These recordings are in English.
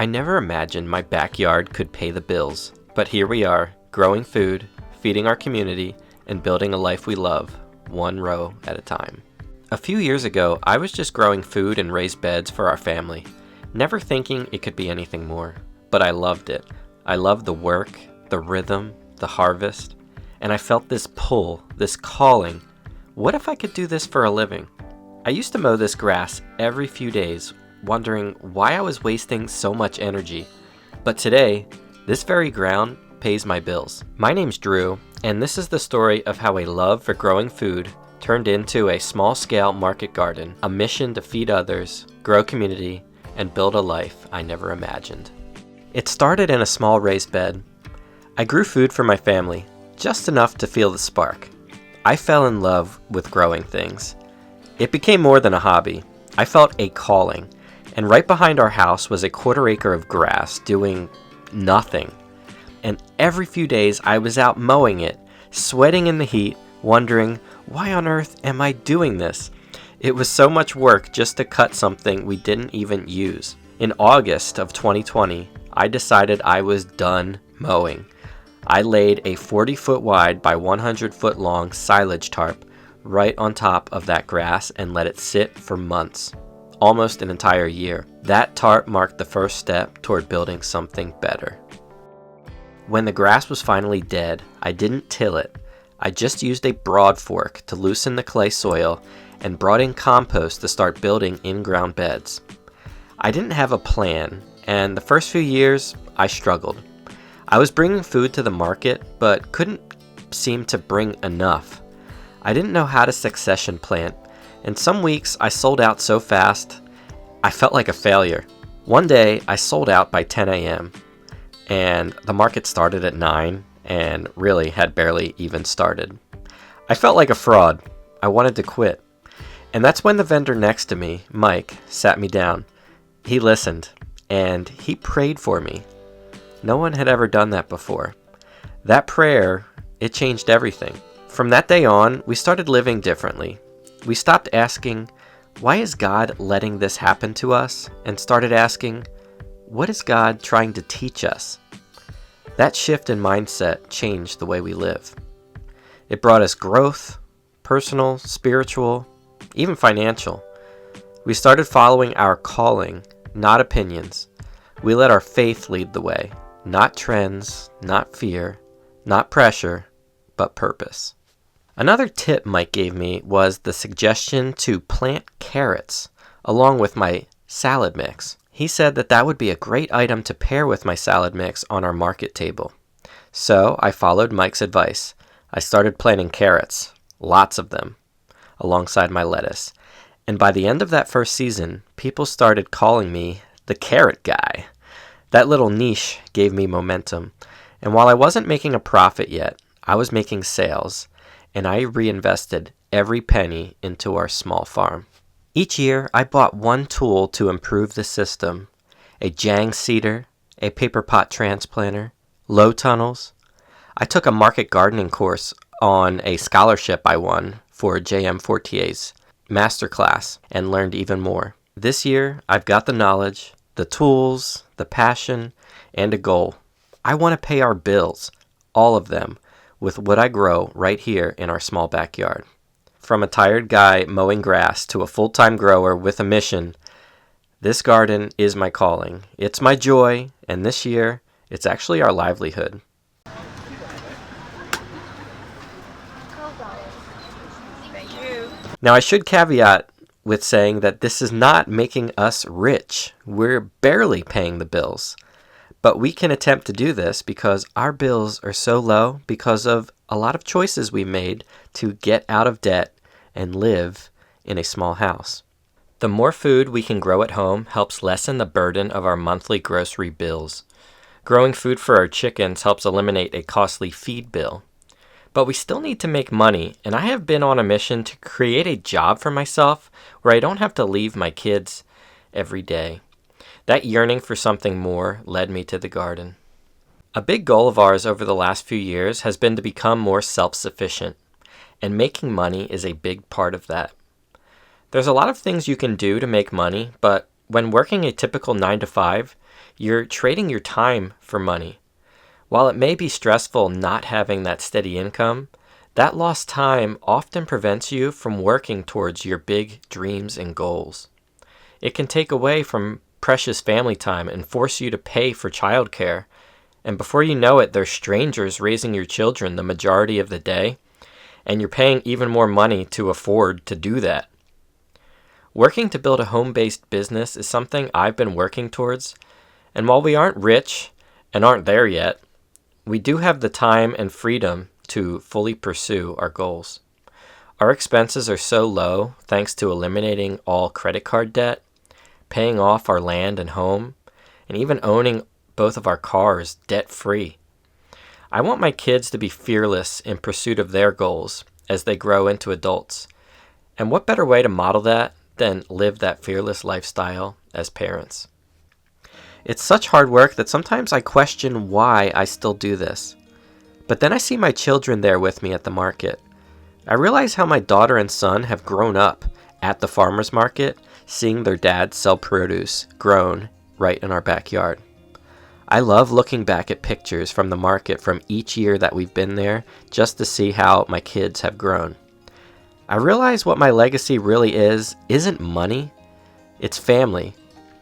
I never imagined my backyard could pay the bills, but here we are, growing food, feeding our community, and building a life we love, one row at a time. A few years ago, I was just growing food in raised beds for our family, never thinking it could be anything more. But I loved it. I loved the work, the rhythm, the harvest, and I felt this pull, this calling. What if I could do this for a living? I used to mow this grass every few days, wondering why I was wasting so much energy. But today, this very ground pays my bills. My name's Drew, and this is the story of how a love for growing food turned into a small-scale market garden, a mission to feed others, grow community, and build a life I never imagined. It started in a small raised bed. I grew food for my family, just enough to feel the spark. I fell in love with growing things. It became more than a hobby. I felt a calling, and right behind our house was a 1/4 acre of grass doing nothing. And every few days I was out mowing it, sweating in the heat, wondering, why on earth am I doing this? It was so much work just to cut something we didn't even use. In August of 2020, I decided I was done mowing. I laid a 40-foot wide by 100-foot long silage tarp right on top of that grass and let it sit for months, almost an entire year. That tarp marked the first step toward building something better. When the grass was finally dead, I didn't till it. I just used a broad fork to loosen the clay soil and brought in compost to start building in-ground beds. I didn't have a plan, and the first few years, I struggled. I was bringing food to the market, but couldn't seem to bring enough. I didn't know how to succession plant, and some weeks I sold out so fast, I felt like a failure. One day, I sold out by 10 a.m., and the market started at 9, and really had barely even started. I felt like a fraud. I wanted to quit. And that's when the vendor next to me, Mike, sat me down. He listened, and he prayed for me. No one had ever done that before. That prayer, it changed everything. From that day on, we started living differently. We stopped asking, why is God letting this happen to us? And started asking, what is God trying to teach us? That shift in mindset changed the way we live. It brought us growth, personal, spiritual, even financial. We started following our calling, not opinions. We let our faith lead the way, not trends, not fear, not pressure, but purpose. Another tip Mike gave me was the suggestion to plant carrots along with my salad mix. He said that would be a great item to pair with my salad mix on our market table. So I followed Mike's advice. I started planting carrots, lots of them, alongside my lettuce. And by the end of that first season, people started calling me the carrot guy. That little niche gave me momentum. And while I wasn't making a profit yet, I was making sales, and I reinvested every penny into our small farm. Each year, I bought one tool to improve the system: a Jang seeder, a paper pot transplanter, low tunnels. I took a market gardening course on a scholarship I won for J.M. Fortier's masterclass and learned even more. This year, I've got the knowledge, the tools, the passion, and a goal. I want to pay our bills, all of them, with what I grow right here in our small backyard. From a tired guy mowing grass to a full-time grower with a mission, this garden is my calling. It's my joy, and this year, it's actually our livelihood. Now, I should caveat with saying that this is not making us rich. We're barely paying the bills. But we can attempt to do this because our bills are so low because of a lot of choices we made to get out of debt and live in a small house. The more food we can grow at home helps lessen the burden of our monthly grocery bills. Growing food for our chickens helps eliminate a costly feed bill. But we still need to make money, and I have been on a mission to create a job for myself where I don't have to leave my kids every day. That yearning for something more led me to the garden. A big goal of ours over the last few years has been to become more self-sufficient, and making money is a big part of that. There's a lot of things you can do to make money, but when working a typical 9 to 5, You're trading your time for money. While it may be stressful not having that steady income, that lost time often prevents you from working towards your big dreams and goals. It can take away from precious family time and force you to pay for childcare. And before you know it, there's strangers raising your children the majority of the day, and you're paying even more money to afford to do that. Working to build a home-based business is something I've been working towards, and while we aren't rich and aren't there yet, we do have the time and freedom to fully pursue our goals. Our expenses are so low thanks to eliminating all credit card debt, paying off our land and home, and even owning both of our cars debt-free. I want my kids to be fearless in pursuit of their goals as they grow into adults. And what better way to model that than live that fearless lifestyle as parents? It's such hard work that sometimes I question why I still do this. But then I see my children there with me at the market. I realize how my daughter and son have grown up at the farmer's market, seeing their dad sell produce grown right in our backyard. I love looking back at pictures from the market from each year that we've been there just to see how my kids have grown. I realize what my legacy really isn't money, it's family.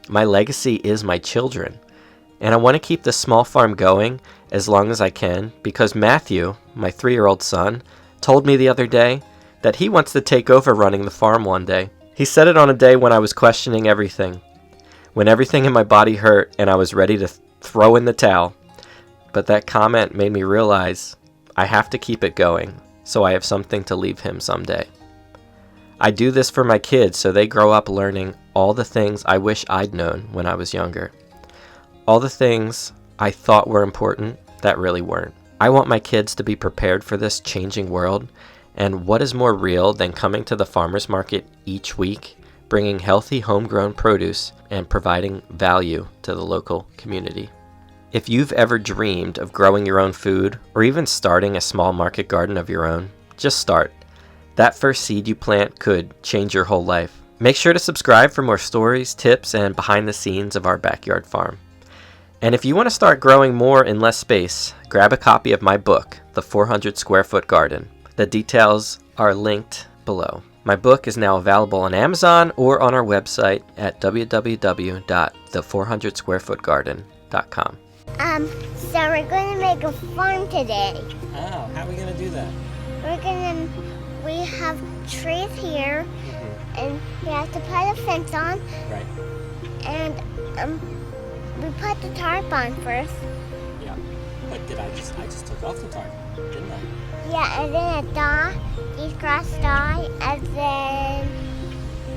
My legacy is my children, and I want to keep this small farm going as long as I can because Matthew, my 3-year-old son, told me the other day that he wants to take over running the farm one day. He said it on a day when I was questioning everything, when everything in my body hurt and I was ready to throw in the towel. But that comment made me realize I have to keep it going so I have something to leave him someday. I do this for my kids so they grow up learning all the things I wish I'd known when I was younger. All the things I thought were important that really weren't. I want my kids to be prepared for this changing world, and what is more real than coming to the farmer's market each week, bringing healthy homegrown produce and providing value to the local community. If you've ever dreamed of growing your own food or even starting a small market garden of your own, just start. That first seed you plant could change your whole life. Make sure to subscribe for more stories, tips, and behind the scenes of our backyard farm. And if you want to start growing more in less space, grab a copy of my book, The 400 Square Foot Garden. The details are linked below. My book is now available on Amazon or on our website at www.the400squarefootgarden.com. So we're going to make a farm today. Oh, how are we going to do that? We have trees here, and we have to put a fence on. Right. And we put the tarp on first. Yeah. But I just took off the tarp, didn't I? Yeah, and then these grass die, and then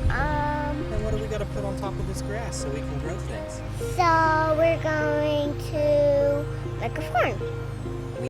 And what do we got to put on top of this grass so we can grow things? so we're going to make a farm.